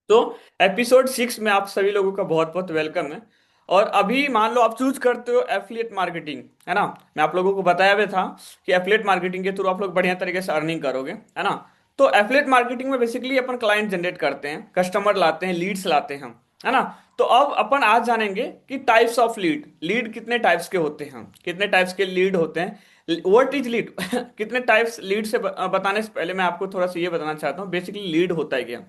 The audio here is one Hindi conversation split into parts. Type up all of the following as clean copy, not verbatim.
तो एपिसोड 6 में आप सभी लोगों का बहुत बहुत वेलकम है। और अभी मान लो आप चूज करते हो एफिलिएट मार्केटिंग, है ना। मैं आप लोगों को बताया भी था कि एफिलिएट मार्केटिंग के थ्रू आप लोग बढ़िया तरीके से अर्निंग करोगे, है ना। तो एफिलिएट मार्केटिंग में बेसिकली अपन क्लाइंट जनरेट करते हैं, कस्टमर लाते हैं, लीड्स लाते हैं हम, है ना। तो अब अपन आज जानेंगे कि टाइप्स ऑफ लीड, लीड कितने टाइप्स के होते हैं, कितने टाइप्स के लीड होते हैं, व्हाट इज लीड कितने टाइप्स लीड से बताने से पहले मैं आपको थोड़ा सा ये बताना चाहता हूँ बेसिकली लीड होता है क्या।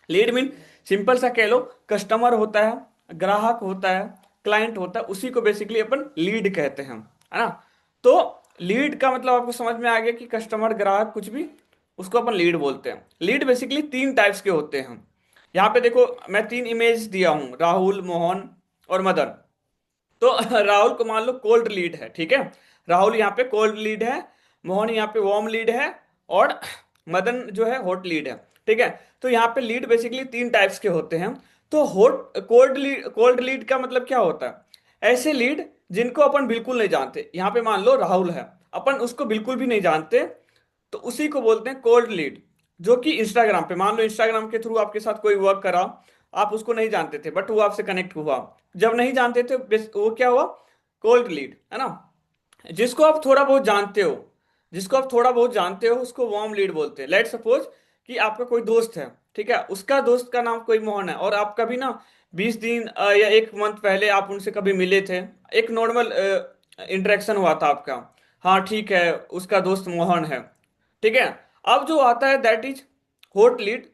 लीड मीन सिंपल सा कह लो, कस्टमर होता है, ग्राहक होता है, क्लाइंट होता है, उसी को बेसिकली अपन लीड कहते हैं, है ना। तो लीड का मतलब आपको समझ में आ गया कि कस्टमर, ग्राहक, कुछ भी, उसको अपन लीड बोलते हैं। लीड बेसिकली तीन टाइप्स के होते हैं। यहाँ पे देखो, मैं तीन इमेज दिया हूँ, राहुल, मोहन और मदन। तो राहुल को मान लो कोल्ड लीड है, ठीक है। राहुल यहाँ पे कोल्ड लीड है, मोहन यहाँ पे वार्म लीड है, और मदन जो है हॉट लीड है, ठीक है। तो यहाँ पे लीड बेसिकली तीन टाइप्स के होते हैं। तो हॉट कोल्ड लीड का मतलब क्या होता है? ऐसे लीड जिनको अपन बिल्कुल नहीं जानते। यहाँ पे मान लो राहुल है, अपन उसको बिल्कुल भी नहीं जानते, तो उसी को बोलते हैं कोल्ड लीड। जो कि इंस्टाग्राम पे, मान लो इंस्टाग्राम के थ्रू आपके साथ कोई वर्क करा, आप उसको नहीं जानते थे बट वो आपसे कनेक्ट हुआ। जब नहीं जानते थे वो क्या हुआ? कोल्ड लीड, है ना। जिसको आप थोड़ा बहुत जानते हो, जिसको आप थोड़ा बहुत जानते हो उसको वार्म लीड बोलते हैं। लेट सपोज कि आपका कोई दोस्त है, ठीक है, उसका दोस्त का नाम कोई मोहन है, और आप कभी ना 20 दिन या एक मंथ पहले आप उनसे कभी मिले थे, एक नॉर्मल इंटरेक्शन हुआ था आपका। हाँ ठीक है, उसका दोस्त मोहन है, ठीक है। अब जो आता है दैट इज हॉट लीड,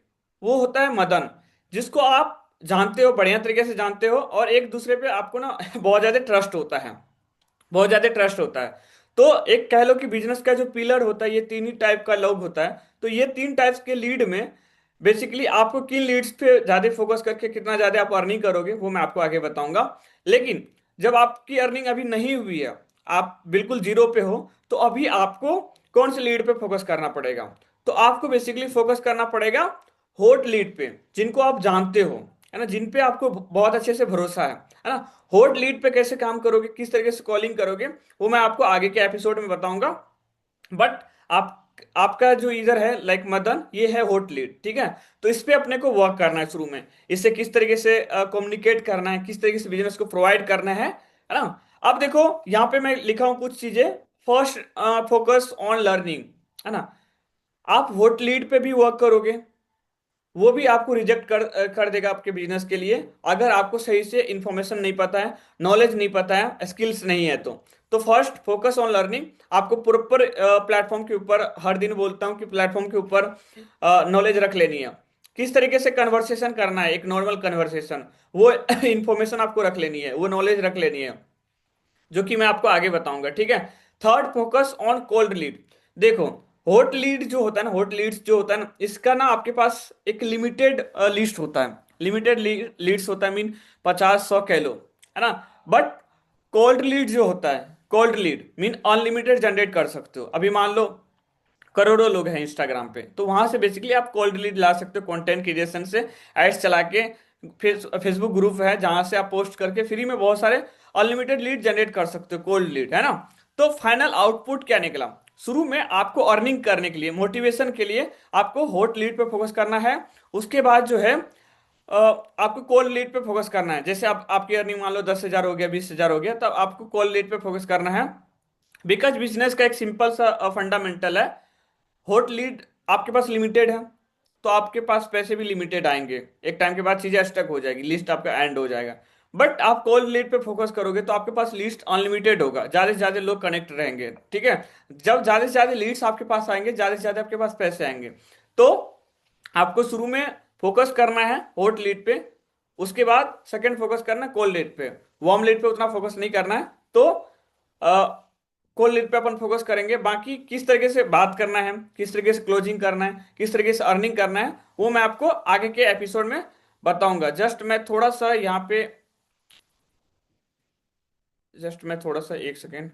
वो होता है मदन, जिसको आप जानते हो, बढ़िया तरीके से जानते हो, और एक दूसरे पे आपको ना बहुत ज्यादा ट्रस्ट होता है, बहुत ज्यादा ट्रस्ट होता है। तो एक कह लो कि बिजनेस का जो पिलर होता है, ये तीन ही टाइप का लोग होता है। तो ये तीन टाइप्स के लीड में बेसिकली आपको किन लीड्स पे ज्यादा फोकस करके कितना ज्यादा आप अर्निंग करोगे वो मैं आपको आगे बताऊंगा। लेकिन जब आपकी अर्निंग अभी नहीं हुई है, आप बिल्कुल जीरो पे हो, तो अभी आपको कौन से लीड पे फोकस करना पड़ेगा? तो आपको बेसिकली फोकस करना पड़ेगा हॉट लीड पे, जिनको आप जानते हो, है ना, जिन पे आपको बहुत अच्छे से भरोसा है ना। हॉट लीड पे कैसे काम करोगे, किस तरीके से कॉलिंग करोगे, वो मैं आपको आगे के एपिसोड में बताऊंगा। बट आप, आपका जो यूजर है लाइक मदन, ये है हॉट लीड, ठीक है। तो इस पे अपने को वर्क करना है शुरू में, इससे किस तरीके से कम्युनिकेट करना है, किस तरीके से बिजनेस को प्रोवाइड करना है ना। अब देखो यहाँ पे मैं लिखा हूं कुछ चीजें। फर्स्ट, फोकस ऑन लर्निंग, है ना। आप हॉट लीड पे भी वर्क करोगे, वो भी आपको रिजेक्ट कर देगा आपके बिजनेस के लिए, अगर आपको सही से इंफॉर्मेशन नहीं पता है, नॉलेज नहीं पता है, स्किल्स नहीं है तो फर्स्ट फोकस ऑन लर्निंग। आपको प्रॉपर प्लेटफॉर्म के ऊपर, हर दिन बोलता हूँ कि प्लेटफॉर्म के ऊपर नॉलेज रख लेनी है। किस तरीके से कन्वर्सेशन करना है, एक नॉर्मल कन्वर्सेशन, वो इंफॉर्मेशन आपको रख लेनी है, वो नॉलेज रख लेनी है, जो कि मैं आपको आगे बताऊंगा, ठीक है। Third, focus on cold lead. देखो, हॉट लीड जो होता है ना, हॉट लीड्स जो होता है ना, इसका ना आपके पास एक लिमिटेड लिस्ट होता है, लिमिटेड लीड्स होता है, मीन 50-100 कह लो, है ना। बट कोल्ड लीड जो होता है, cold lead mean unlimited generate कर सकते हो। अभी मान लो करोड़ों लोग हैं इंस्टाग्राम पे, तो वहां से बेसिकली आप कोल्ड लीड ला सकते हो कंटेंट क्रिएशन से, एड्स चला के। फेसबुक ग्रुप है जहां से आप पोस्ट करके फ्री में बहुत सारे अनलिमिटेड लीड जनरेट कर सकते हो, कोल्ड लीड, है ना। तो फाइनल आउटपुट क्या निकला? शुरू में आपको अर्निंग करने के लिए, मोटिवेशन के लिए आपको हॉट लीड पे फोकस करना है। उसके बाद जो है आपको कोल्ड लीड पे फोकस करना है। जैसे आप, आपकी अर्निंग मान लो 10,000 हो गया, 20,000 हो गया, तब आपको कोल्ड लीड पे फोकस करना है। बिकॉज बिजनेस का एक सिंपल सा फंडामेंटल है, हॉट लीड आपके पास लिमिटेड है, तो आपके पास पैसे भी लिमिटेड आएंगे, एक टाइम के बाद चीजें स्टक हो जाएगी, लिस्ट आपका एंड हो जाएगा। बट आप कोल्ड लीड पे फोकस करोगे तो आपके पास लिस्ट अनलिमिटेड होगा, ज्यादा से ज्यादा लोग कनेक्ट रहेंगे, ठीक है। जब ज्यादा से ज्यादा लीड्स आपके पास आएंगे, ज्यादा से ज्यादा आपके पास पैसे आएंगे। तो आपको शुरू में फोकस करना है हॉट लीड पे, उसके बाद सेकंड फोकस करना है कोल्ड लीड पे। वार्म लीड पे उतना फोकस नहीं करना है। तो कोल्ड लीड पे अपन फोकस करेंगे। बाकी किस तरीके से बात करना है, किस तरीके से क्लोजिंग करना है, किस तरीके से अर्निंग करना है, वो मैं आपको आगे के एपिसोड में बताऊंगा। जस्ट मैं थोड़ा सा एक सेकेंड।